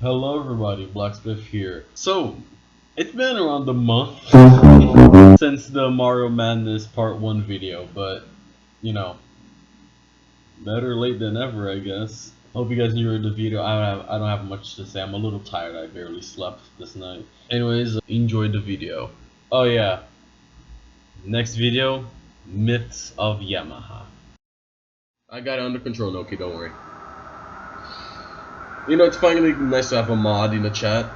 Hello everybody, Blacksmith here. So, it's been around a month since the Mario Madness Part 1 video, but, you know, better late than never, I guess. Hope you guys enjoyed the video. I don't have much to say. I'm a little tired. I barely slept this night. Anyways, enjoy the video. Oh yeah, next video, Myths of Yamaha. I got it under control, Noki, don't worry. You know, it's finally nice to have a mod in the chat.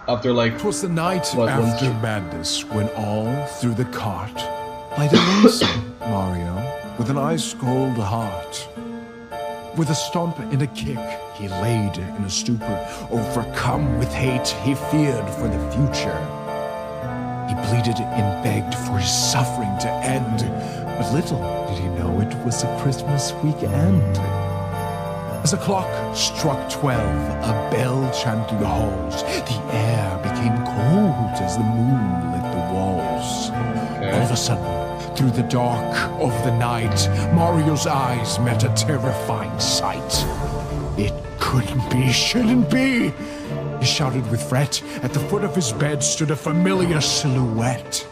After like... 'Twas the night after madness, when all through the cart light a lonesome Mario with an ice-cold heart. With a stomp and a kick, he laid in a stupor. Overcome with hate, he feared for the future. He pleaded and begged for his suffering to end, but little did he know it was a Christmas weekend. As the clock struck 12, a bell chimed through the halls. The air became cold as the moon lit the walls. All of a sudden, through the dark of the night, Mario's eyes met a terrifying sight. It couldn't be, shouldn't be! He shouted with fret. At the foot of his bed stood a familiar silhouette.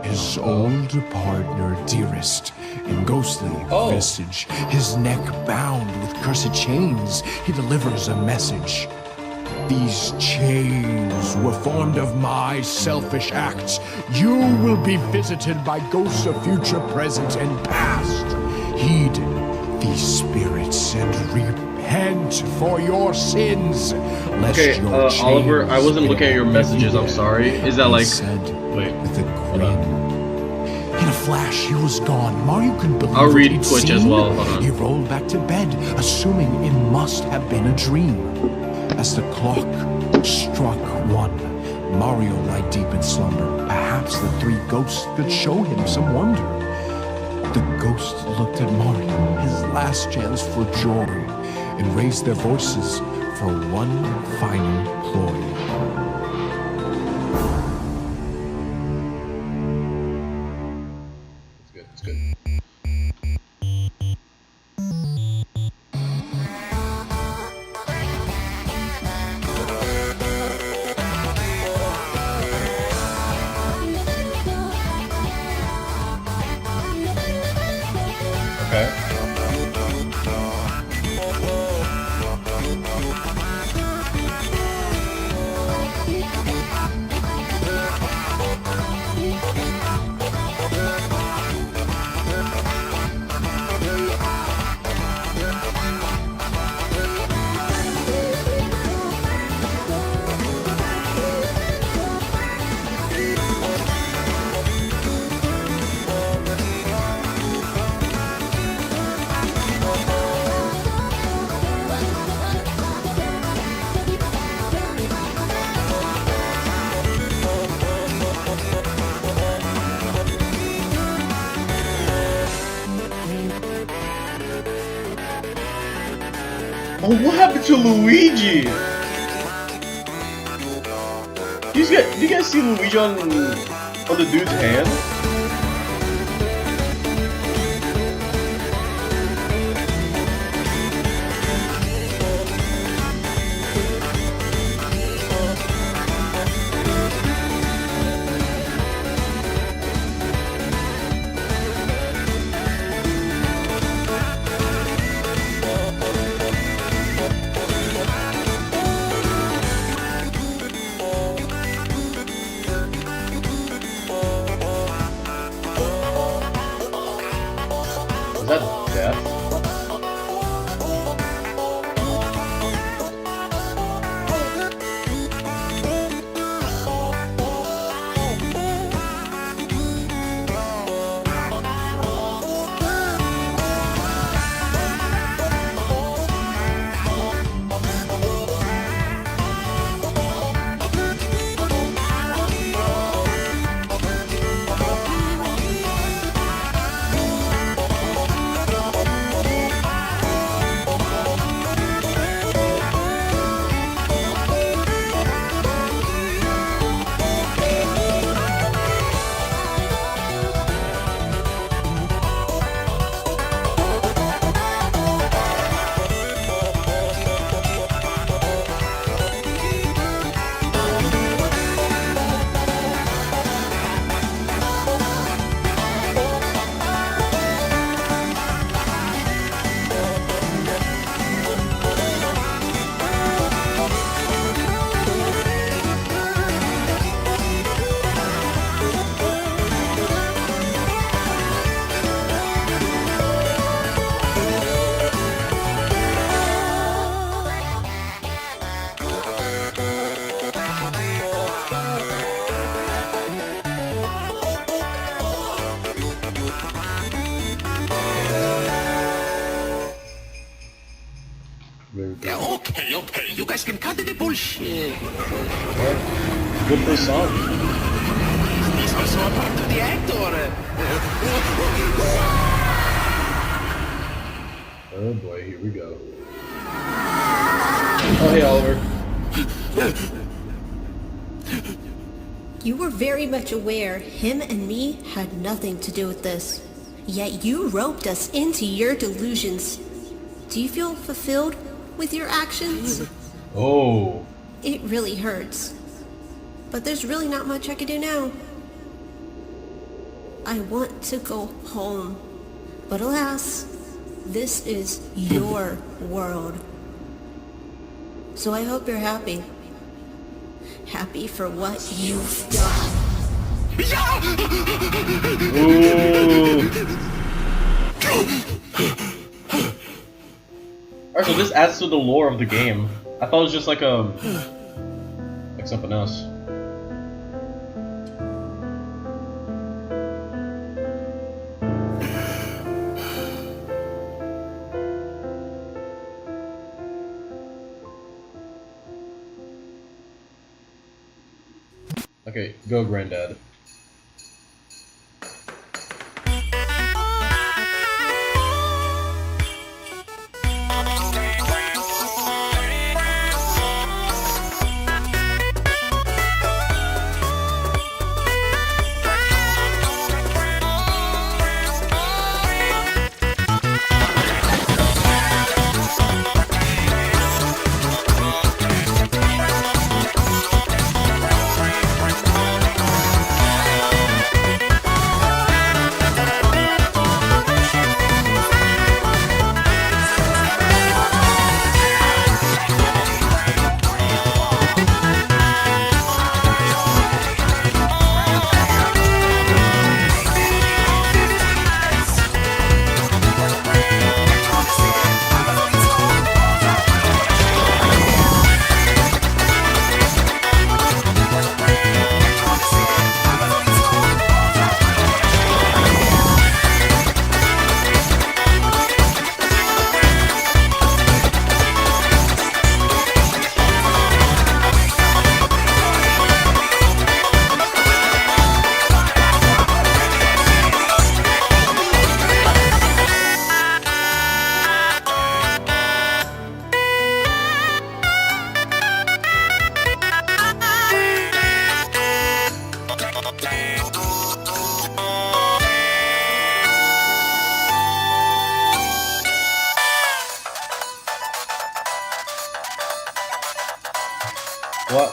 His old partner, dearest, in ghostly visage, his neck bound with cursed chains, he delivers a message. These chains were formed of my selfish acts. You will be visited by ghosts of future, present, and past. Heed these spirits and repent for your sins. Okay, Oliver, I wasn't looking at your messages, I'm sorry. Is that like... Wait, with a grin. In a flash, he was gone. Mario couldn't believe I'll read he'd Twitch seen. as well, hold on. He rolled back to bed, assuming it must have been a dream. As the clock struck 1, Mario lay deep in slumber. Perhaps the 3 ghosts could show him some wonder. The ghosts looked at Mario, his last chance for joy, and raised their voices for one final ploy. It's good. Okay. Oh, what happened to Luigi? Do you guys see Luigi on the dude's hand? Bullshit. Good for song. He's also a part of the actor. Oh boy, here we go. Oh hey Oliver. You were very much aware him and me had nothing to do with this. Yet you roped us into your delusions. Do you feel fulfilled with your actions? Oh. It really hurts. But there's really not much I can do now. I want to go home. But alas, this is your world. So I hope you're happy. Happy for what you've done. Alright, so this adds to the lore of the game. I thought it was just like something else. Okay, go granddad.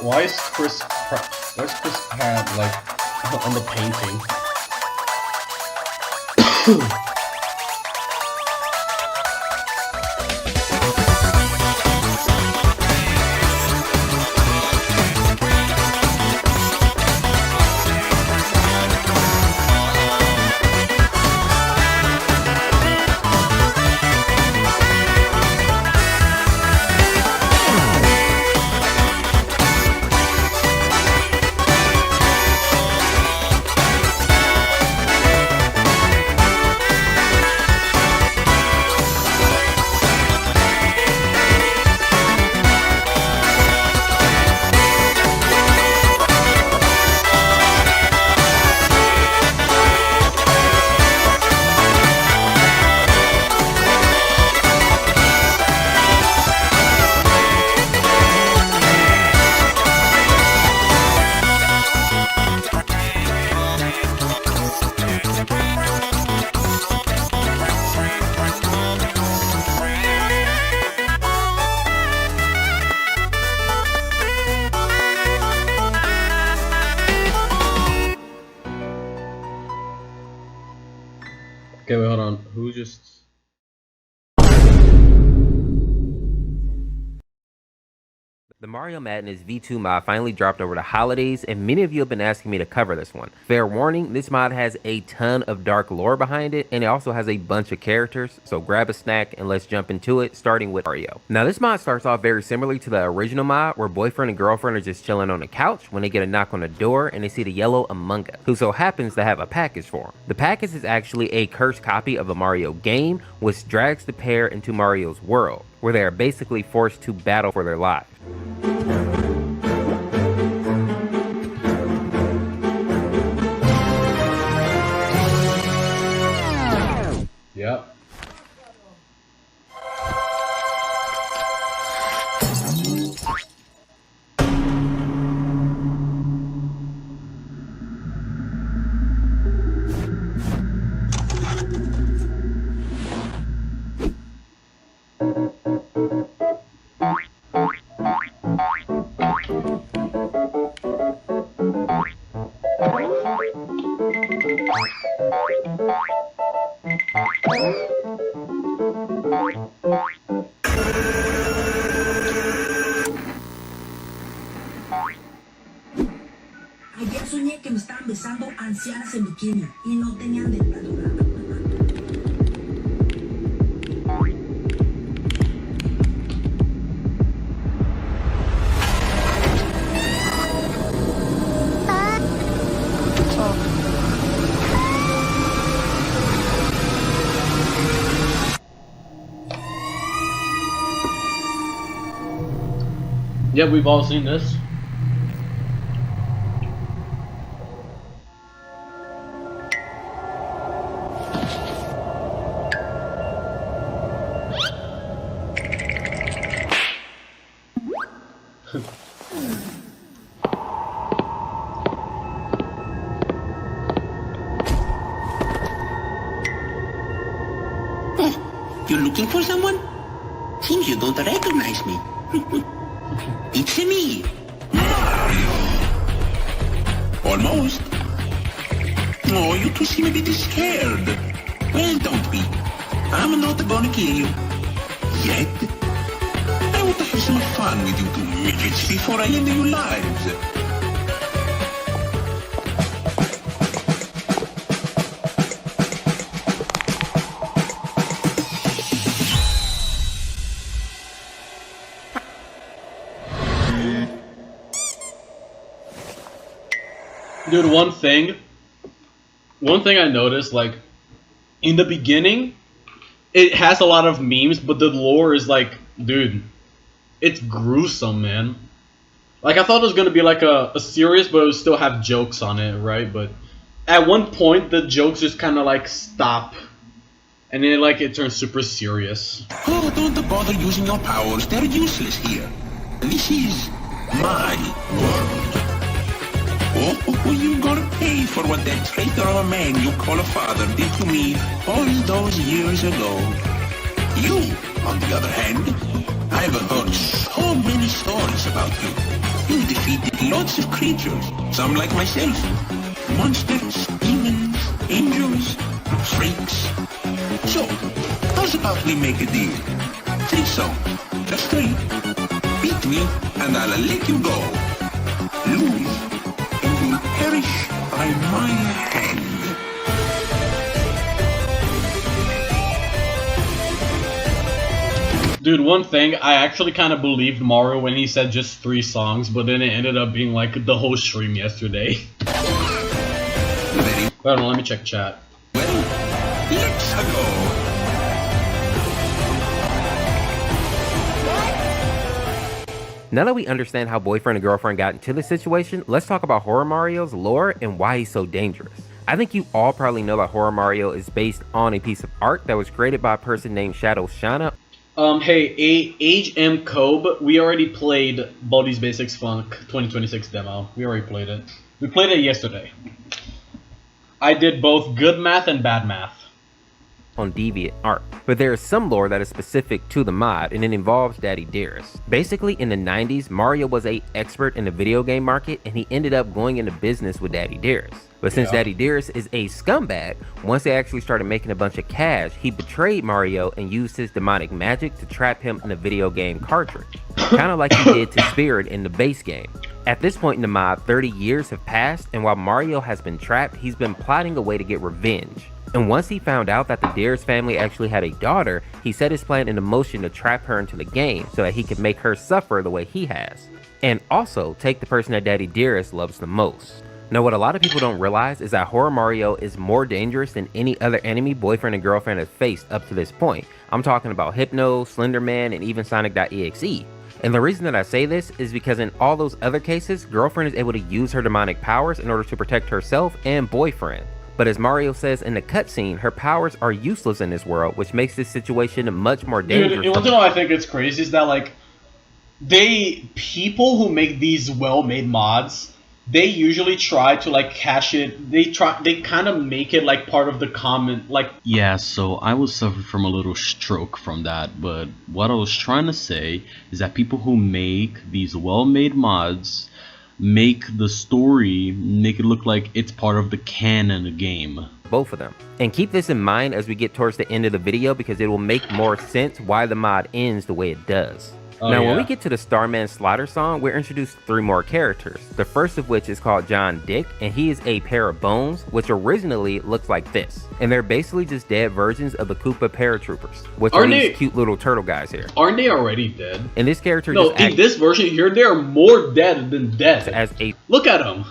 Why is Chris Pratt like on the painting? Okay, wait, hold on. Who just... The Mario Madness V2 mod finally dropped over the holidays, and many of you have been asking me to cover this one. Fair warning, this mod has a ton of dark lore behind it, and it also has a bunch of characters, so grab a snack and let's jump into it, starting with Mario. Now this mod starts off very similarly to the original mod, where boyfriend and girlfriend are just chilling on the couch when they get a knock on the door and they see the yellow Among Us, who so happens to have a package for them. The package is actually a cursed copy of a Mario game, which drags the pair into Mario's world, where they are basically forced to battle for their lives. soñé que me estaban besando ancianas en bikini y no tenían dentadura. Yeah, we've all seen this. You're looking for someone? Seems you don't recognize me. It's me, Mario. Almost. Oh, you two seem a bit scared. Well, don't be. I'm not gonna kill you. Yet. I want to have some fun with you two midgets before I end your lives. Dude, one thing I noticed, like, in the beginning, it has a lot of memes, but the lore is like, dude, it's gruesome, man. Like, I thought it was gonna be like a serious, but it would still have jokes on it, right? But at one point, the jokes just kind of like stop, and then like it turns super serious. Oh, don't bother using your powers. They're useless here. This is my world. Oh, you gotta pay for what that traitor of a man you call a father did to me all those years ago. You, on the other hand, I've heard so many stories about you. You defeated lots of creatures, some like myself. Monsters, demons, angels, freaks. So, how's about we make a deal? 3 songs, just 3. Beat me, and I'll let you go. Lose, and you'll perish by my hand. Dude, one thing, I actually kind of believed Mario when he said just 3 songs, but then it ended up being like the whole stream yesterday. Very Hold on, let me check chat. well, let's go. Now that we understand how boyfriend and girlfriend got into this situation, let's talk about Horror Mario's lore and why he's so dangerous. I think you all probably know that Horror Mario is based on a piece of art that was created by a person named Shadow Shana. Hey, Age M Kobe, we already played Baldi's Basics Funk 2026 demo. We already played it. We played it yesterday. I did both good math and bad math. On DeviantArt. But there is some lore that is specific to the mod, and it involves Daddy Dearest. Basically, in the 90s, Mario was an expert in the video game market, and he ended up going into business with Daddy Dearest. But since Daddy Dearest is a scumbag, once they actually started making a bunch of cash, he betrayed Mario and used his demonic magic to trap him in a video game cartridge. Kind of like he did to Spirit in the base game. At this point in the mod, 30 years have passed, and while Mario has been trapped, he's been plotting a way to get revenge. And once he found out that the Dearest family actually had a daughter, he set his plan into motion to trap her into the game so that he could make her suffer the way he has. And also take the person that Daddy Dearest loves the most. Now, what a lot of people don't realize is that Horror Mario is more dangerous than any other enemy boyfriend and girlfriend have faced up to this point. I'm talking about Hypno, Slenderman, and even Sonic.exe. And the reason that I say this is because in all those other cases, girlfriend is able to use her demonic powers in order to protect herself and boyfriend. But as Mario says in the cutscene, her powers are useless in this world, which makes this situation much more dangerous. Dude, you want to know what I think it's crazy is that, like, people who make these well-made mods, they usually try to like cash it. They kind of make it like part of the comment, like, yeah, so I was suffering from a little stroke from that, but what I was trying to say is that people who make these well-made mods make the story, make it look like it's part of the canon game. Both of them. And keep this in mind as we get towards the end of the video because it will make more sense why the mod ends the way it does. Oh, Now, when yeah. we get to the Starman Slaughter song, we're introduced to 3 more characters. The first of which is called John Dick, and he is a pair of bones, which originally looks like this. And they're basically just dead versions of the Koopa paratroopers, which are these cute little turtle guys here. Aren't they already dead? And this character No, just in this version here, they are more dead than dead. as a Look at him.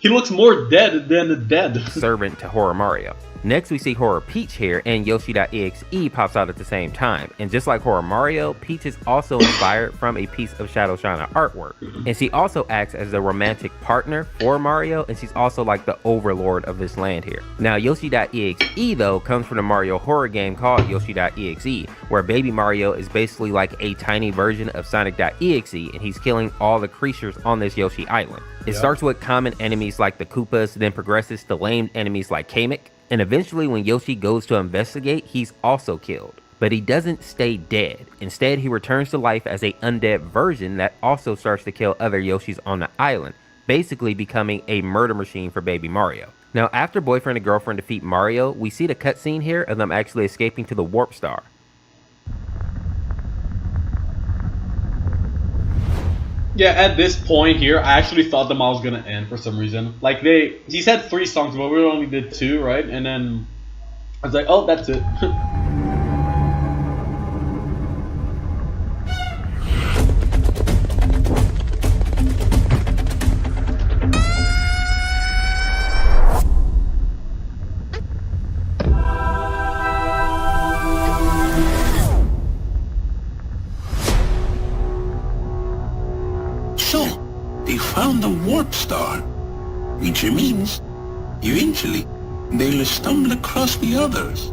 He looks more dead than dead. servant to Horror Mario. Next, we see Horror Peach here, and Yoshi.exe pops out at the same time. And just like Horror Mario, Peach is also inspired from a piece of Shadow Shana artwork. And she also acts as the romantic partner for Mario, and she's also like the overlord of this land here. Now, Yoshi.exe though comes from the Mario horror game called Yoshi.exe, where Baby Mario is basically like a tiny version of Sonic.exe, and he's killing all the creatures on this Yoshi Island. It starts with common enemies like the Koopas, then progresses to lame enemies like Kamek, and eventually when Yoshi goes to investigate, he's also killed. But he doesn't stay dead. Instead, he returns to life as a undead version that also starts to kill other Yoshis on the island, basically becoming a murder machine for Baby Mario. Now, after boyfriend and girlfriend defeat Mario, we see the cutscene here of them actually escaping to the Warp Star. Yeah, at this point here, I actually thought the mod was gonna end for some reason. Like he said 3 songs, but we only did 2, right? And then I was like, oh, that's it. So, they found the warp star, which means, eventually, they'll stumble across the others.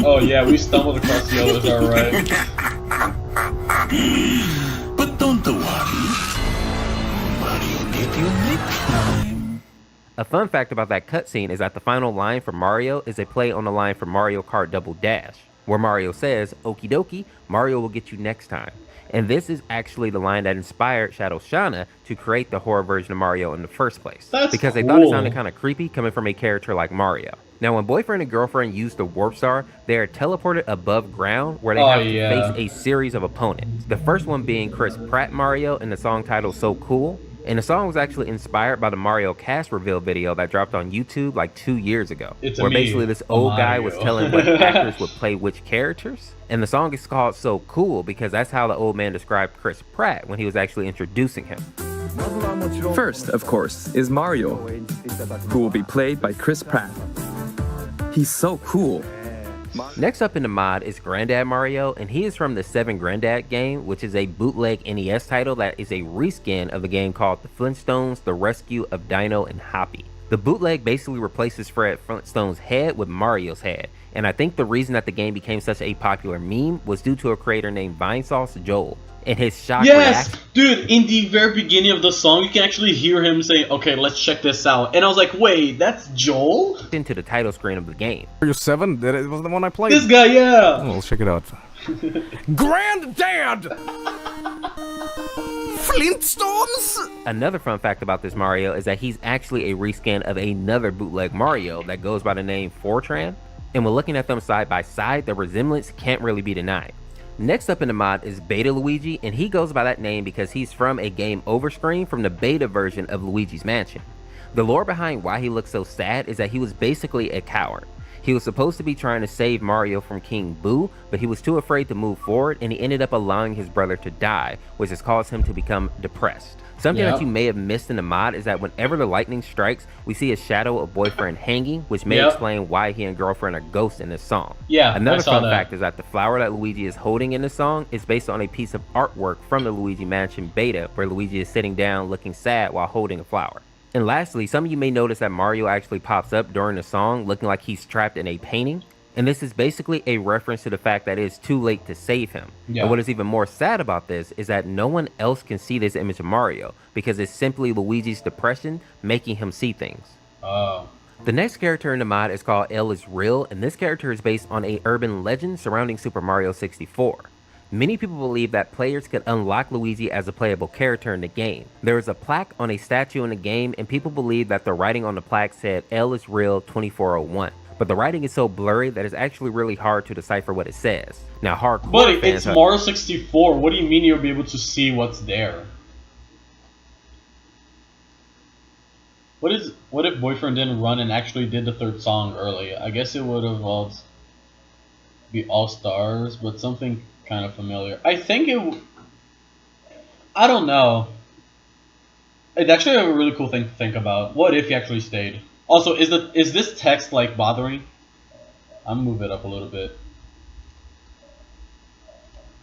Oh yeah, we stumbled across the others, alright. But don't worry. Mario get you next time. A fun fact about that cutscene is that the final line for Mario is a play on the line from Mario Kart Double Dash, where Mario says, "Okie dokie, Mario will get you next time." And this is actually the line that inspired Shadow Shana to create the horror version of Mario in the first place. That's because they thought it cool. sounded kind of creepy coming from a character like Mario. Now, when boyfriend and girlfriend use the Warp Star, they are teleported above ground where they have to face a series of opponents. The first one being Chris Pratt Mario in the song titled So Cool. And the song was actually inspired by the Mario cast reveal video that dropped on YouTube like 2 years ago. Where basically this old guy was telling what actors would play which characters. And the song is called So Cool because that's how the old man described Chris Pratt when he was actually introducing him. First, of course, is Mario, who will be played by Chris Pratt. He's so cool. Next up in the mod is Granddad Mario, and he is from the 7 Granddad game, which is a bootleg NES title that is a reskin of a game called The Flintstones, The Rescue of Dino and Hoppy. The bootleg basically replaces Fred Flintstone's head with Mario's head, and I think the reason that the game became such a popular meme was due to a creator named Vinesauce Joel. And his shock reaction. Dude, in the very beginning of the song, you can actually hear him saying, okay, let's check this out. And I was like, wait, that's Joel? Into the title screen of the game. Mario 7? That was the one I played? This guy, yeah! Oh, let's check it out. Granddad! Flintstones? Another fun fact about this Mario is that he's actually a reskin of another bootleg Mario that goes by the name Fortran. And when looking at them side by side, the resemblance can't really be denied. Next up in the mod is Beta Luigi, and he goes by that name because he's from a game over screen from the beta version of Luigi's Mansion. The lore behind why he looks so sad is that he was basically a coward. He was supposed to be trying to save Mario from King Boo, but he was too afraid to move forward, and he ended up allowing his brother to die, which has caused him to become depressed. Something that you may have missed in the mod is that whenever the lightning strikes, we see a shadow of boyfriend hanging, which may explain why he and girlfriend are ghosts in this song. Another fun fact is that the flower that Luigi is holding in the song is based on a piece of artwork from the Luigi Mansion beta, where Luigi is sitting down looking sad while holding a flower. And lastly, some of you may notice that Mario actually pops up during the song looking like he's trapped in a painting. And this is basically a reference to the fact that it is too late to save him. And what is even more sad about this is that no one else can see this image of Mario because it's simply Luigi's depression making him see things. The next character in the mod is called L is Real, and this character is based on a urban legend surrounding Super Mario 64. Many people believe that players could unlock Luigi as a playable character in the game. There is a plaque on a statue in the game, and people believe that the writing on the plaque said L is Real 2401, but the writing is so blurry that it's actually really hard to decipher what it says. Now, hardcore But fans it's Mario 64. What do you mean you'll be able to see what's there? What if Boyfriend didn't run and actually did the third song early? I guess it would have be All Stars, but something kind of familiar. I think I don't know. It's actually a really cool thing to think about. What if he actually stayed? Also, is this text like bothering? I'll move it up a little bit.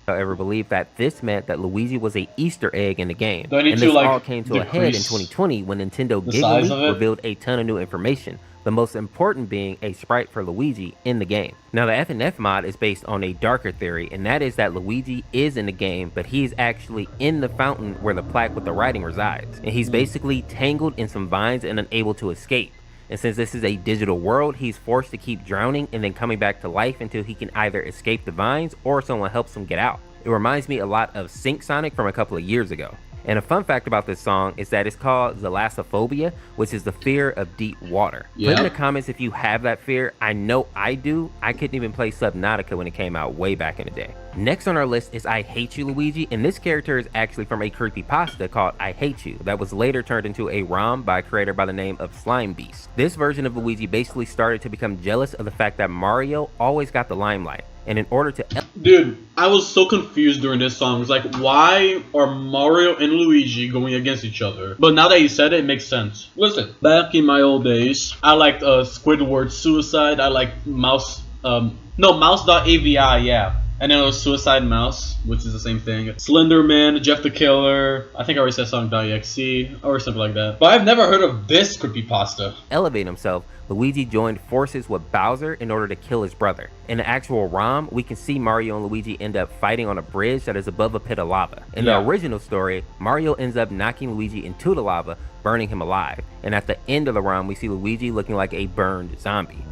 However, believed that this meant that Luigi was a Easter egg in the game. Do I need And to, this like, all came to a head in decrease 2020 when Nintendo the Giga size Leak of it? revealed a ton of new information, the most important being a sprite for Luigi in the game. Now, the FNF mod is based on a darker theory, and that is that Luigi is in the game, but he is actually in the fountain where the plaque with the writing resides. And he's basically tangled in some vines and unable to escape. And since this is a digital world, he's forced to keep drowning and then coming back to life until he can either escape the vines or someone helps him get out. It reminds me a lot of Sync Sonic from a couple of years ago. And a fun fact about this song is that it's called Thalassophobia, which is the fear of deep water. Yeah. Put in the comments if you have that fear. I know I do. I couldn't even play Subnautica when it came out way back in the day. Next on our list is I Hate You Luigi, and this character is actually from a creepypasta called I Hate You that was later turned into a ROM by a creator by the name of Slime Beast. This version of Luigi basically started to become jealous of the fact that Mario always got the limelight. And in order to... Dude, I was so confused during this song. It's like, why are Mario and Luigi going against each other? But now that you said it, it makes sense. Listen, back in my old days, I liked Squidward Suicide. I liked Mouse... Mouse.avi, yeah. And then it was Suicide Mouse, which is the same thing. Slenderman, Jeff the Killer. I think I already said Song.exe or something like that. But I've never heard of this creepypasta. Elevate himself, Luigi joined forces with Bowser in order to kill his brother. In the actual ROM, we can see Mario and Luigi end up fighting on a bridge that is above a pit of lava. In the original story, Mario ends up knocking Luigi into the lava, burning him alive. And at the end of the ROM, we see Luigi looking like a burned zombie.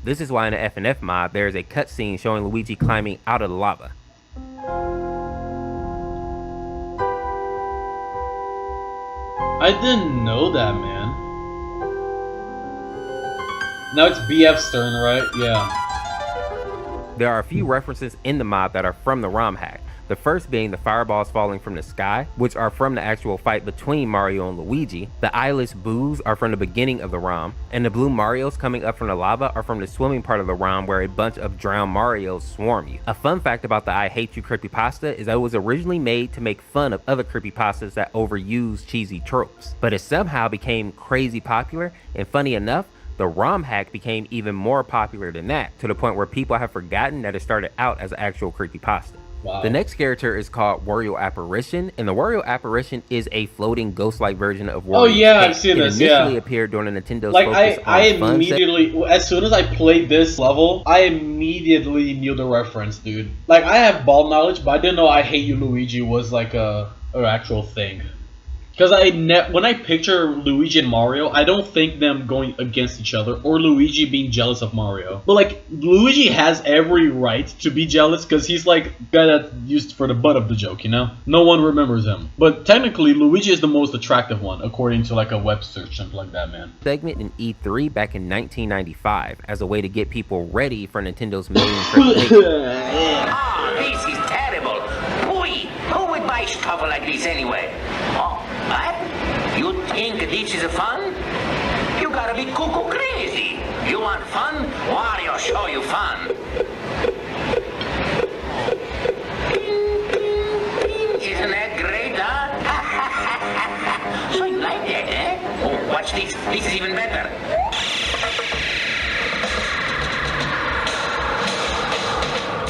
This is why in the FNF mod, there is a cutscene showing Luigi climbing out of the lava. I didn't know that, man. Now it's BF Stern, right? Yeah. There are a few references in the mod that are from the ROM hack. The first being the fireballs falling from the sky, which are from the actual fight between Mario and Luigi. The eyeless boos are from the beginning of the ROM, and the blue Marios coming up from the lava are from the swimming part of the ROM where a bunch of drowned Marios swarm you. A fun fact about the I Hate You creepypasta is that it was originally made to make fun of other creepypastas that overuse cheesy tropes, but it somehow became crazy popular, and funny enough, the ROM hack became even more popular than that, to the point where people have forgotten that it started out as an actual creepypasta. Wow. The next character is called Wario Apparition, and the Wario Apparition is a floating ghost-like version of Wario. Oh yeah, I've seen this, It initially appeared during the Nintendo's like, focus I on fun immediately, as soon as I played this level, I immediately knew the reference, dude. Like, I have ball knowledge, but I didn't know I Hate You Luigi was like an actual thing. Because when I picture Luigi and Mario, I don't think them going against each other or Luigi being jealous of Mario. But like, Luigi has every right to be jealous because he's like guy that's used for the butt of the joke, you know? No one remembers him. But technically, Luigi is the most attractive one, according to like a web search, something like that, man. segment in E3 back in 1995 as a way to get people ready for Nintendo's main presentation. Ah, this is terrible. Boy, who would buy stuff like this anyway? Oh, what? You think this is fun? You gotta be cuckoo crazy. You want fun? Wario show you fun. Isn't that great, huh? So you like that, eh? Oh, watch this. This is even better.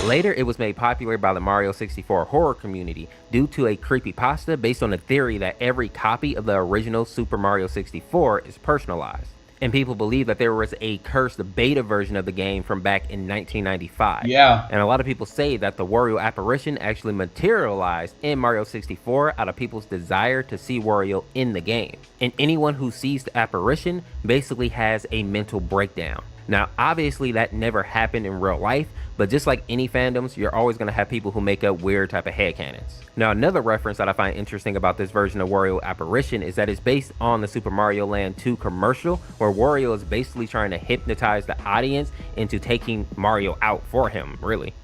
Later, it was made popular by the Mario 64 horror community due to a creepypasta based on the theory that every copy of the original Super Mario 64 is personalized. And people believe that there was a cursed beta version of the game from back in 1995. Yeah. And a lot of people say that the Wario apparition actually materialized in Mario 64 out of people's desire to see Wario in the game. And anyone who sees the apparition basically has a mental breakdown. Now, obviously that never happened in real life, but just like any fandoms, you're always going to have people who make up weird type of headcanons. Now, another reference that I find interesting about this version of Wario Apparition is that it's based on the Super Mario Land 2 commercial, where Wario is basically trying to hypnotize the audience into taking Mario out for him, really.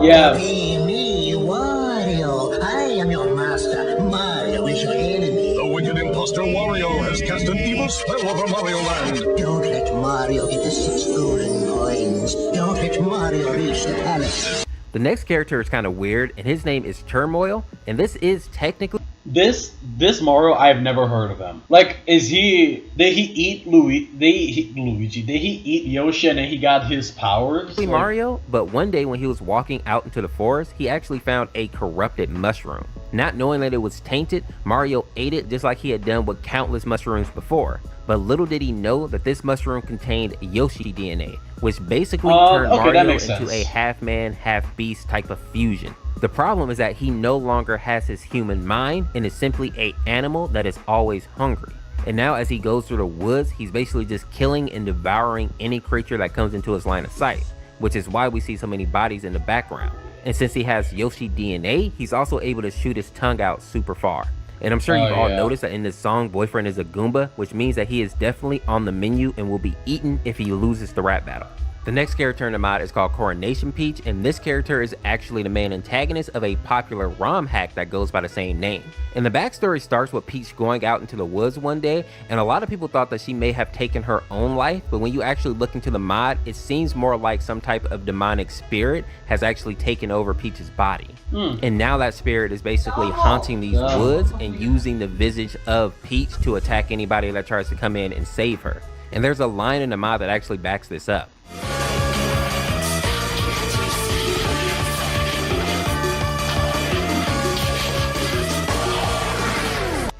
Yeah. Hey, me, Wario. I am your master. Mario is your enemy. The wicked imposter Wario has cast an evil spell over Mario Land. Don't let Mario get the 6 golden coins. Don't let Mario reach the palace. The next character is kind of weird, and his name is Turmoil, and this is technically... This Mario, I've never heard of him. Like, did he eat Luigi? Did he eat Yoshi and then he got his powers? Like, Mario, but one day when he was walking out into the forest, he actually found a corrupted mushroom. Not knowing that it was tainted, Mario ate it just like he had done with countless mushrooms before. But little did he know that this mushroom contained Yoshi DNA, which basically turned Mario into a half-man, half-beast type of fusion. The problem is that he no longer has his human mind and is simply an animal that is always hungry. And now as he goes through the woods, he's basically just killing and devouring any creature that comes into his line of sight, which is why we see so many bodies in the background. And since he has Yoshi DNA, he's also able to shoot his tongue out super far. And I'm sure you've all noticed that in this song, Boyfriend is a Goomba, which means that he is definitely on the menu and will be eaten if he loses the rap battle. The next character in the mod is called Coronation Peach, and this character is actually the main antagonist of a popular ROM hack that goes by the same name. And the backstory starts with Peach going out into the woods one day, and a lot of people thought that she may have taken her own life, but when you actually look into the mod, it seems more like some type of demonic spirit has actually taken over Peach's body. And now that spirit is basically haunting these woods and using the visage of Peach to attack anybody that tries to come in and save her. And there's a line in the mod that actually backs this up.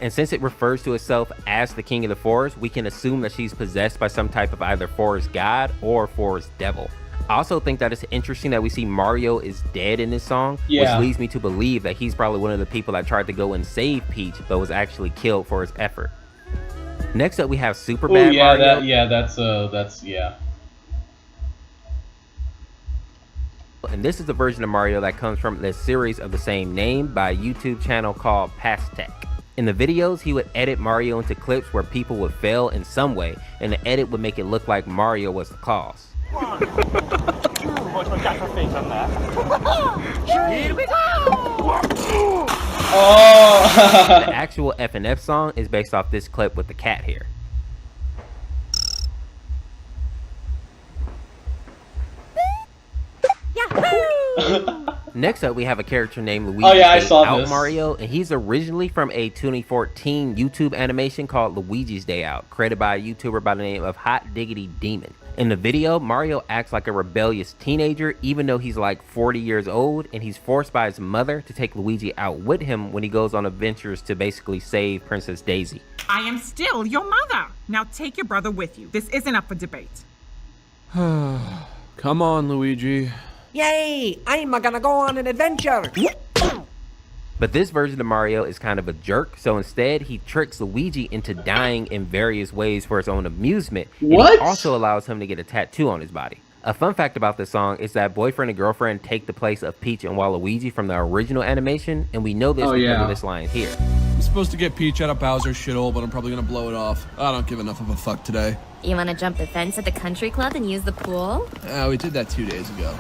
And since it refers to itself as the King of the Forest, we can assume that she's possessed by some type of either forest god or forest devil. I also think that it's interesting that we see Mario is dead in this song, which leads me to believe that he's probably one of the people that tried to go and save Peach, but was actually killed for his effort. Next up, we have Super Bad Mario. That's. And this is the version of Mario that comes from the series of the same name by a YouTube channel called Pastech. In the videos, he would edit Mario into clips where people would fail in some way, and the edit would make it look like Mario was the cause. Here we go! The actual FNF song is based off this clip with the cat here. Next up, we have a character named Luigi Out Mario, and he's originally from a 2014 YouTube animation called Luigi's Day Out, created by a YouTuber by the name of Hot Diggity Demon. In the video, Mario acts like a rebellious teenager, even though he's like 40 years old, and he's forced by his mother to take Luigi out with him when he goes on adventures to basically save Princess Daisy. I am still your mother. Now take your brother with you. This isn't up for debate. Come on, Luigi. Yay! I'm gonna go on an adventure! But this version of Mario is kind of a jerk, so instead he tricks Luigi into dying in various ways for his own amusement, and it also allows him to get a tattoo on his body. A fun fact about this song is that boyfriend and girlfriend take the place of Peach and Waluigi from the original animation, and we know this because of this line here. I'm supposed to get Peach out of Bowser's shithole, but I'm probably gonna blow it off. I don't give enough of a fuck today. You wanna jump the fence at the country club and use the pool? We did that 2 days ago.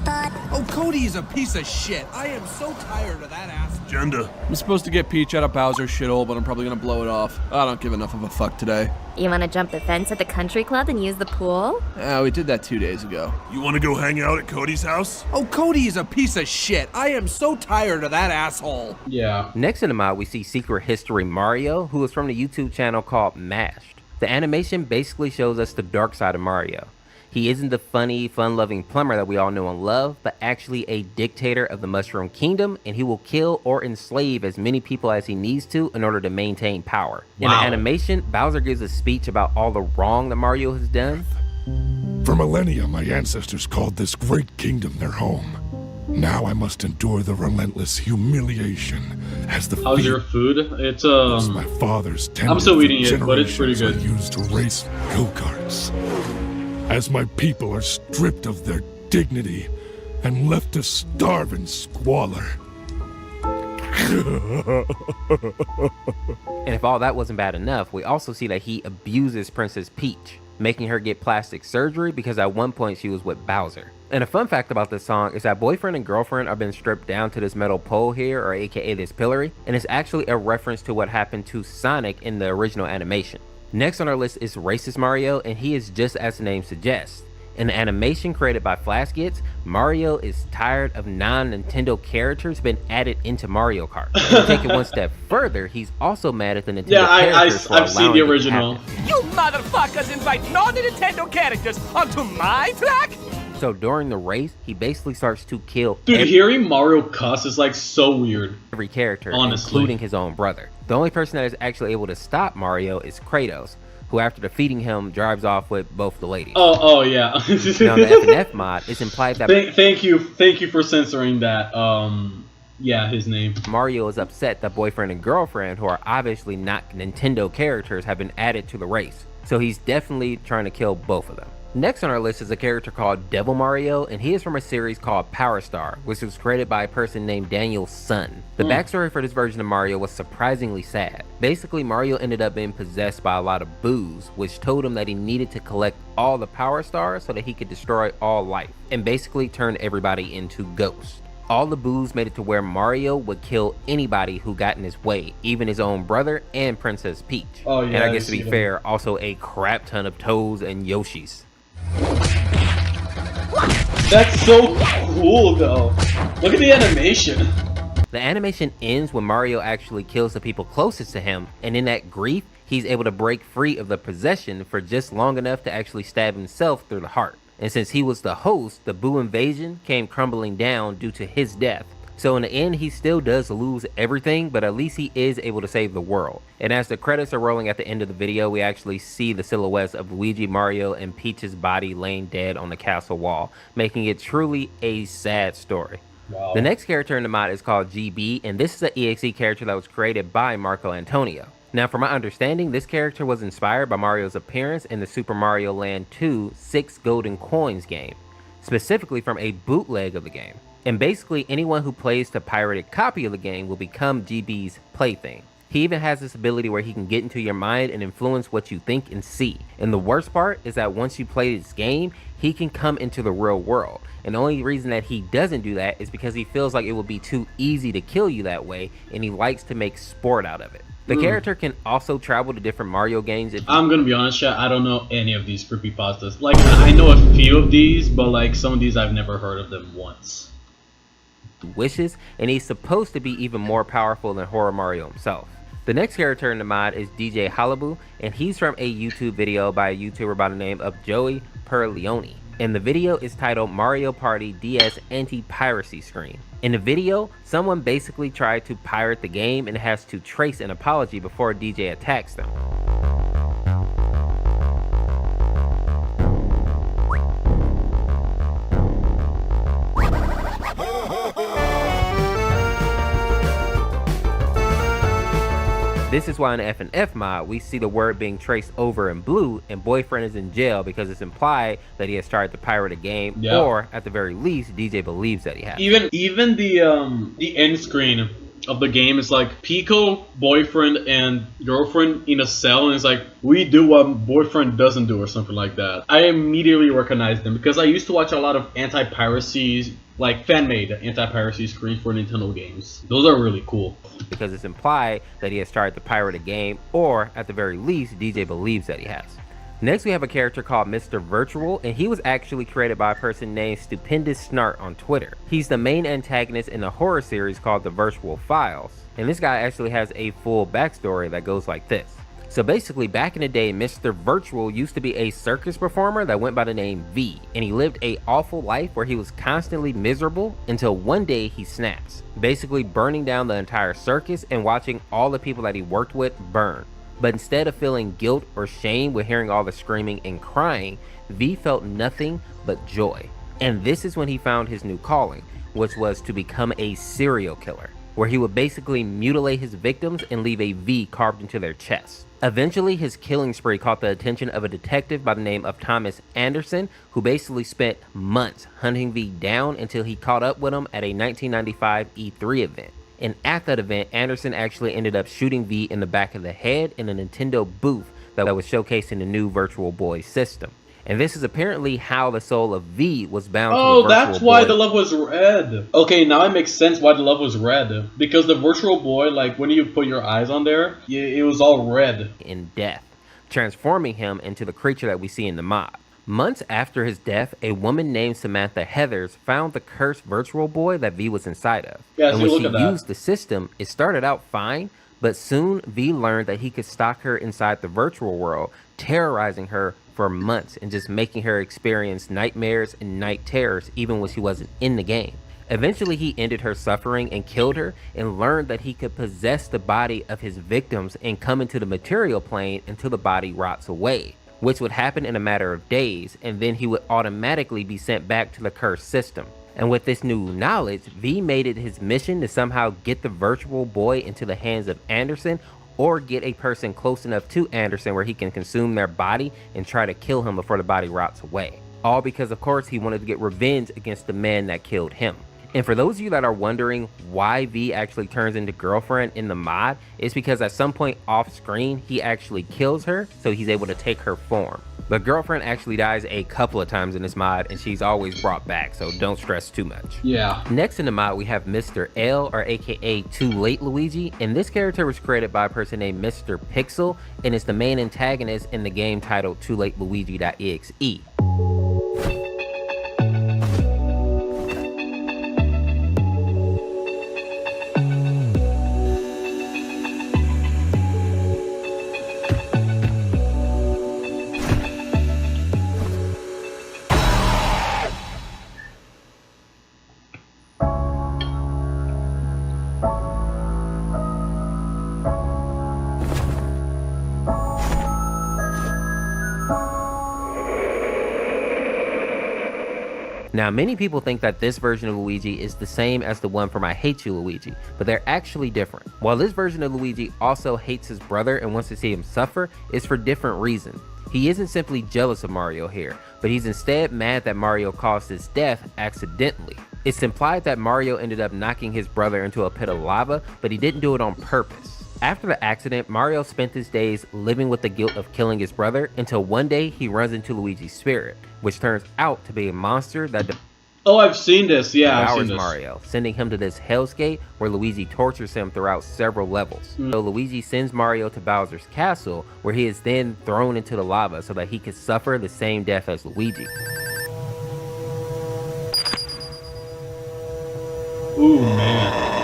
Oh, Cody is a piece of shit. I am so tired of that ass. Agenda. I'm supposed to get Peach out of Bowser's shithole, but I'm probably gonna blow it off. I don't give enough of a fuck today. You wanna jump the fence at the country club and use the pool? We did that 2 days ago. You wanna go hang out at Cody's house? Oh, Cody is a piece of shit. I am so tired of that asshole. Yeah. Next in the mod, we see Secret History Mario, who is from the YouTube channel called Mashed. The animation basically shows us the dark side of Mario. He isn't the funny, fun-loving plumber that we all know and love, but actually a dictator of the Mushroom Kingdom, and he will kill or enslave as many people as he needs to in order to maintain power. In the animation, Bowser gives a speech about all the wrong that Mario has done. For millennia, my ancestors called this great kingdom their home. Now I must endure the relentless humiliation as the How's your food? It's my father's I'm still eating it, but it's pretty good. Used to race go-karts. as my people are stripped of their dignity and left to starve in squalor. And if all that wasn't bad enough, we also see that he abuses Princess Peach, making her get plastic surgery because at one point she was with Bowser. And a fun fact about this song is that boyfriend and girlfriend are being stripped down to this metal pole here, or aka this pillory, and it's actually a reference to what happened to Sonic in the original animation. Next on our list is Racist Mario, and he is just as the name suggests. In the animation created by Flashgits, Mario is tired of non-Nintendo characters being added into Mario Kart. And to take it one step further, he's also mad at the Nintendo characters for I've seen the allowing it to original. happen. You motherfuckers invite non-Nintendo characters onto my track? So during the race, he basically starts to kill Dude, hearing Mario cuss is like so weird. Every character, honestly, including his own brother. The only person that is actually able to stop Mario is Kratos, who after defeating him drives off with both the ladies. Oh yeah. Now the FNF mod, it's implied that thank you for censoring that. Yeah, his name. Mario is upset that boyfriend and girlfriend, who are obviously not Nintendo characters, have been added to the race. So he's definitely trying to kill both of them. Next on our list is a character called Devil Mario, and he is from a series called Power Star, which was created by a person named Daniel Sun. The backstory for this version of Mario was surprisingly sad. Basically, Mario ended up being possessed by a lot of boos, which told him that he needed to collect all the Power Stars so that he could destroy all life, and basically turn everybody into ghosts. All the boos made it to where Mario would kill anybody who got in his way, even his own brother and Princess Peach. Oh, yeah, and I guess to be fair, also a crap ton of Toads and Yoshis. That's so cool though. Look at the animation. The animation ends when Mario actually kills the people closest to him, and in that grief, he's able to break free of the possession for just long enough to actually stab himself through the heart. And since he was the host, the Boo invasion came crumbling down due to his death. So in the end, he still does lose everything, but at least he is able to save the world. And as the credits are rolling at the end of the video, we actually see the silhouettes of Luigi, Mario, and Peach's body laying dead on the castle wall, making it truly a sad story. Wow. The next character in the mod is called GB, and this is an EXE character that was created by Marco Antonio. Now, from my understanding, this character was inspired by Mario's appearance in the Super Mario Land 2 6 Golden Coins game, specifically from a bootleg of the game. And basically, anyone who plays the pirated copy of the game will become GB's plaything. He even has this ability where he can get into your mind and influence what you think and see. And the worst part is that once you play this game, he can come into the real world. And the only reason that he doesn't do that is because he feels like it would be too easy to kill you that way, and he likes to make sport out of it. The character can also travel to different Mario games. I'm gonna be honest, chat, I don't know any of these creepypastas. Like, I know a few of these, but like some of these I've never heard of them once. Wishes, and he's supposed to be even more powerful than Horror Mario himself. The next character in the mod is DJ Halabu, and he's from a YouTube video by a YouTuber by the name of Joey Perleone. And the video is titled Mario Party DS Anti-Piracy Screen. In the video, someone basically tried to pirate the game and has to trace an apology before DJ attacks them. This is why in the FNF mod, we see the word being traced over in blue, and boyfriend is in jail because it's implied that he has tried to pirate a game, or at the very least, DJ believes that he has. Even the end screen of the game is like Pico, boyfriend, and girlfriend in a cell, and it's like, we do what boyfriend doesn't do, or something like that. I immediately recognized them because I used to watch a lot of anti-piracy, like fan-made anti-piracy screens for Nintendo games. Those are really cool. Because it's implied that he has tried to pirate a game, or at the very least, DJ believes that he has. Next, we have a character called Mr. Virtual, and he was actually created by a person named Stupendous Snart on Twitter. He's the main antagonist in a horror series called The Virtual Files, and this guy actually has a full backstory that goes like this. So basically, back in the day, Mr. Virtual used to be a circus performer that went by the name V, and he lived an awful life where he was constantly miserable until one day he snaps, basically burning down the entire circus and watching all the people that he worked with burn. But instead of feeling guilt or shame with hearing all the screaming and crying, V felt nothing but joy. And this is when he found his new calling, which was to become a serial killer. where he would basically mutilate his victims and leave a V carved into their chest. Eventually, his killing spree caught the attention of a detective by the name of Thomas Anderson, who basically spent months hunting V down until he caught up with him at a 1995 E3 event. And at that event, Anderson actually ended up shooting V in the back of the head in a Nintendo booth that was showcasing the new Virtual Boy system. And this is apparently how the soul of V was bound to the Virtual Boy. Oh, that's why the love was red. Okay, now it makes sense why the love was red. Because the Virtual Boy, like when you put your eyes on there, it was all red. In death, transforming him into the creature that we see in the mod. Months after his death, a woman named Samantha Heathers found the cursed Virtual Boy that V was inside of. Yeah, and when she used the system, it started out fine, but soon V learned that he could stalk her inside the virtual world, terrorizing her for months and just making her experience nightmares and night terrors even when she wasn't in the game. Eventually, he ended her suffering and killed her, and learned that he could possess the body of his victims and come into the material plane until the body rots away, which would happen in a matter of days, and then he would automatically be sent back to the cursed system. And with this new knowledge, V made it his mission to somehow get the Virtual Boy into the hands of Anderson, or get a person close enough to Anderson where he can consume their body and try to kill him before the body rots away. All because, of course, he wanted to get revenge against the man that killed him. And for those of you that are wondering why V actually turns into girlfriend in the mod, it's because at some point off screen, he actually kills her, so he's able to take her form. But girlfriend actually dies a couple of times in this mod, and she's always brought back, so don't stress too much. Yeah. Next in the mod, we have Mr. L, or aka Too Late Luigi, and this character was created by a person named Mr. Pixel, and is the main antagonist in the game titled Too Late Luigi.exe. Now, many people think that this version of Luigi is the same as the one from I Hate You Luigi, but they're actually different. While this version of Luigi also hates his brother and wants to see him suffer, it's for different reasons. He isn't simply jealous of Mario here, but he's instead mad that Mario caused his death accidentally. It's implied that Mario ended up knocking his brother into a pit of lava, but he didn't do it on purpose. After the accident, Mario spent his days living with the guilt of killing his brother until one day he runs into Luigi's spirit, which turns out to be a monster that Oh, I've seen this. Yeah, I've devours seen this. Mario, sending him to this hellscape where Luigi tortures him throughout several levels. So Luigi sends Mario to Bowser's castle, where he is then thrown into the lava so that he could suffer the same death as Luigi. Ooh, man.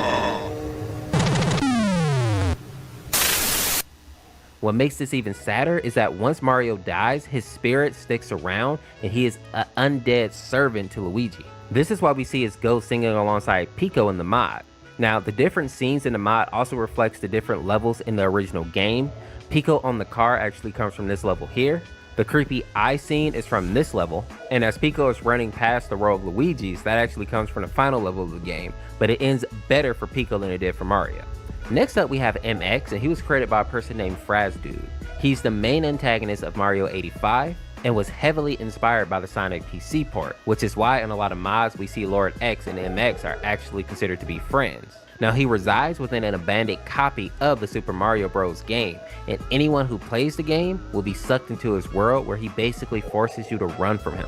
What makes this even sadder is that once Mario dies, his spirit sticks around and he is an undead servant to Luigi. This is why we see his ghost singing alongside Pico in the mod. Now, the different scenes in the mod also reflects the different levels in the original game. Pico on the car actually comes from this level here. The creepy eye scene is from this level, and as Pico is running past the row of Luigis, that actually comes from the final level of the game, but it ends better for Pico than it did for Mario. Next up, we have MX, and he was created by a person named Frazdude. He's the main antagonist of Mario 85 and was heavily inspired by the Sonic PC port, which is why in a lot of mods we see Lord X and MX are actually considered to be friends. Now, he resides within an abandoned copy of the Super Mario Bros. Game, and anyone who plays the game will be sucked into his world where he basically forces you to run from him.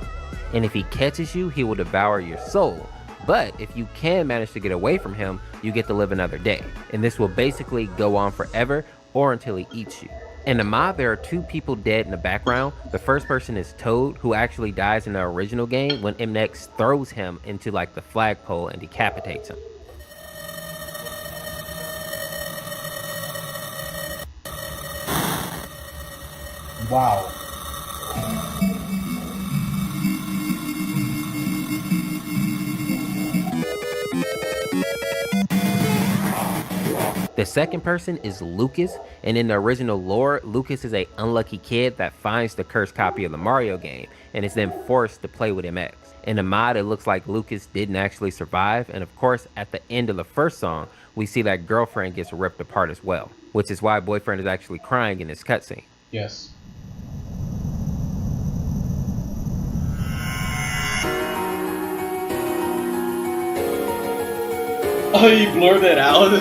And if he catches you, he will devour your soul. But if you can manage to get away from him, you get to live another day. And this will basically go on forever or until he eats you. In the mod, there are two people dead in the background. The first person is Toad, who actually dies in the original game when MX throws him into like the flagpole and decapitates him. Wow. The second person is Lucas, and in the original lore, Lucas is a unlucky kid that finds the cursed copy of the Mario game and is then forced to play with MX. In the mod, it looks like Lucas didn't actually survive, and of course, at the end of the first song, we see that girlfriend gets ripped apart as well, which is why boyfriend is actually crying in this cutscene. Yes. Oh, you blurred that out?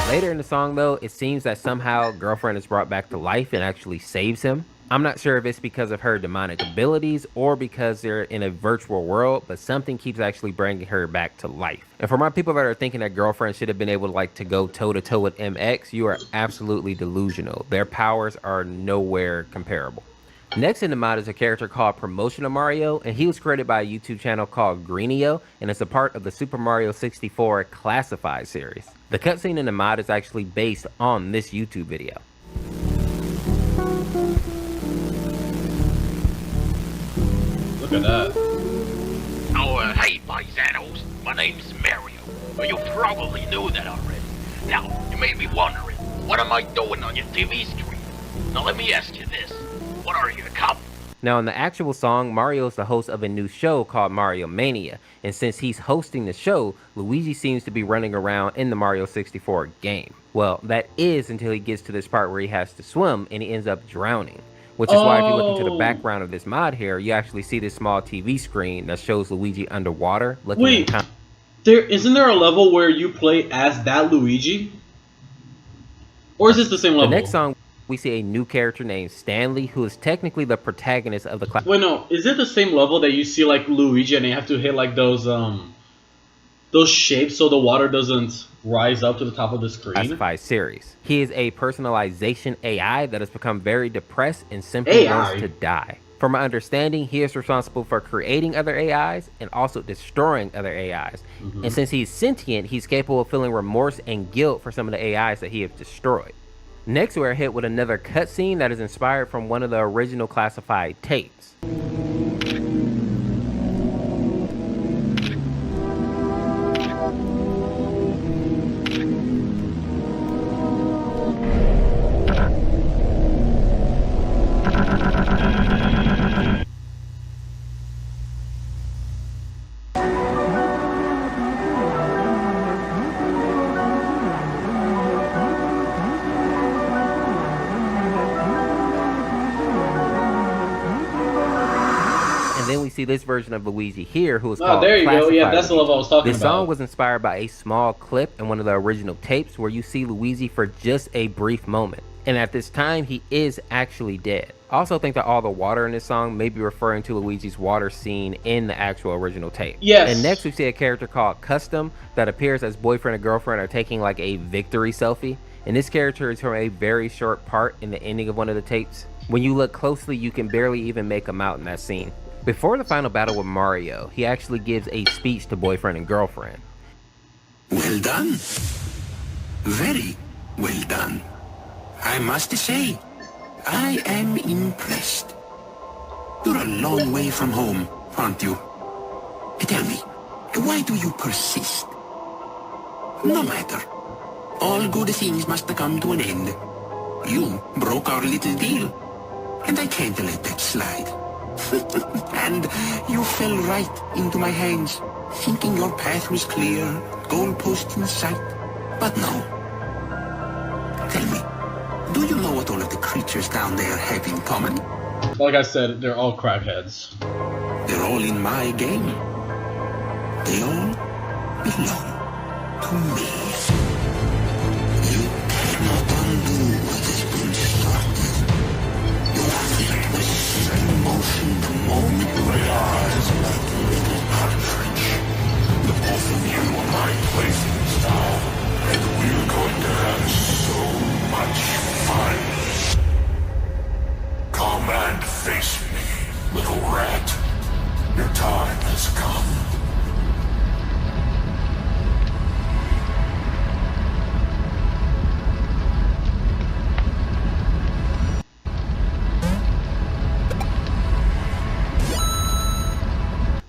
Later in the song though, it seems that somehow girlfriend is brought back to life and actually saves him. I'm not sure if it's because of her demonic abilities or because they're in a virtual world, but something keeps actually bringing her back to life. And for my people that are thinking that girlfriend should have been able to go toe to toe with MX, you are absolutely delusional. Their powers are nowhere comparable. Next in the mod is a character called Promotional Mario, and he was created by a YouTube channel called Greenio, and it's a part of the Super Mario 64 Classified series. The cutscene in the mod is actually based on this YouTube video. Look at that. Oh, hey, paisanos. My name's Mario. Well, you probably knew that already. Now, you may be wondering, what am I doing on your TV screen? Now, let me ask you this. What are you, a cop? Now in the actual song, Mario is the host of a new show called Mario Mania, and since he's hosting the show, Luigi seems to be running around in the Mario 64 game. Well, that is until he gets to this part where he has to swim and he ends up drowning. Which is why if you look into the background of this mod here, you actually see this small TV screen that shows Luigi underwater looking. Wait, isn't there a level where you play as that Luigi? Or is this the same level? The next song, we see a new character named Stanley, who is technically the protagonist of the class. Wait, no, is it the same level that you see like Luigi and you have to hit like those shapes so the water doesn't rise up to the top of the screen? Classified series. He is a personalization AI that has become very depressed and simply wants to die. From my understanding, he is responsible for creating other AIs and also destroying other AIs. And since he's sentient, he's capable of feeling remorse and guilt for some of the AIs that he has destroyed. Next, we're hit with another cutscene that is inspired from one of the original classified tapes. Then we see this version of Luigi here, who is called there you go. Yeah, that's Luigi. the level I was talking This about. song was inspired by a small clip in one of the original tapes where you see Luigi for just a brief moment. And at this time, he is actually dead. I also think that all the water in this song may be referring to Luigi's water scene in the actual original tape. Yes. And next we see a character called Custom that appears as boyfriend and girlfriend are taking like a victory selfie. And this character is from a very short part in the ending of one of the tapes. When you look closely, you can barely even make him out in that scene. Before the final battle with Mario, he actually gives a speech to boyfriend and girlfriend. Well done. Very well done. I must say, I am impressed. You're a long way from home, aren't you? Tell me, why do you persist? No matter. All good things must come to an end. You broke our little deal, and I can't let that slide. And you fell right into my hands, thinking your path was clear, goalpost in sight. But no. Tell me, do you know what all of the creatures down there have in common? Like I said, they're all crackheads. They're all in my game. They all belong to me. You cannot undo what has been started. You feel the same motion the moment you realize like a little cartridge. The both of you are my playthings now, and we're going to have so much fun. Come and face me, little rat. Your time has come.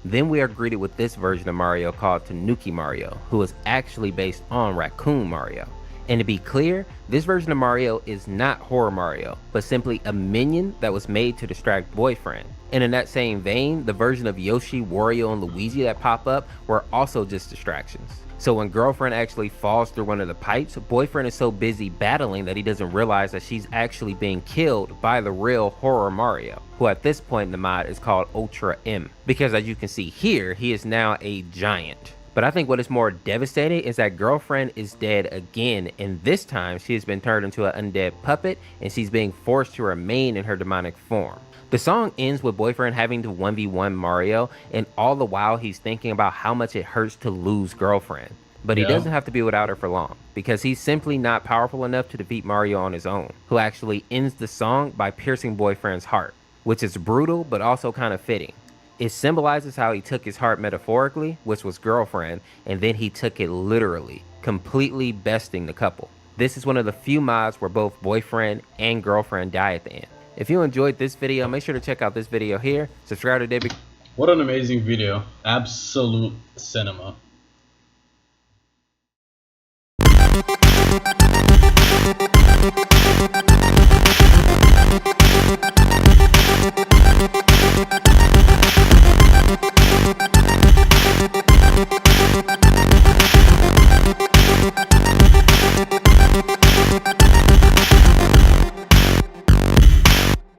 Then we are greeted with this version of Mario called Tanuki Mario, who is actually based on Raccoon Mario. And to be clear, this version of Mario is not Horror Mario, but simply a minion that was made to distract Boyfriend. And in that same vein, the version of Yoshi, Wario, and Luigi that pop up were also just distractions. So when Girlfriend actually falls through one of the pipes, Boyfriend is so busy battling that he doesn't realize that she's actually being killed by the real Horror Mario, who at this point in the mod is called Ultra M. Because as you can see here, he is now a giant. But I think what is more devastating is that Girlfriend is dead again, and this time she has been turned into an undead puppet and she's being forced to remain in her demonic form. The song ends with Boyfriend having to 1v1 Mario, and all the while he's thinking about how much it hurts to lose Girlfriend. But he doesn't have to be without her for long, because he's simply not powerful enough to defeat Mario on his own, who actually ends the song by piercing Boyfriend's heart, which is brutal but also kind of fitting. It symbolizes how he took his heart metaphorically, which was Girlfriend, and then he took it literally, completely besting the couple. This is one of the few mods where both Boyfriend and Girlfriend die at the end. If you enjoyed this video, make sure to check out this video here. Subscribe today. What an amazing video. Absolute cinema.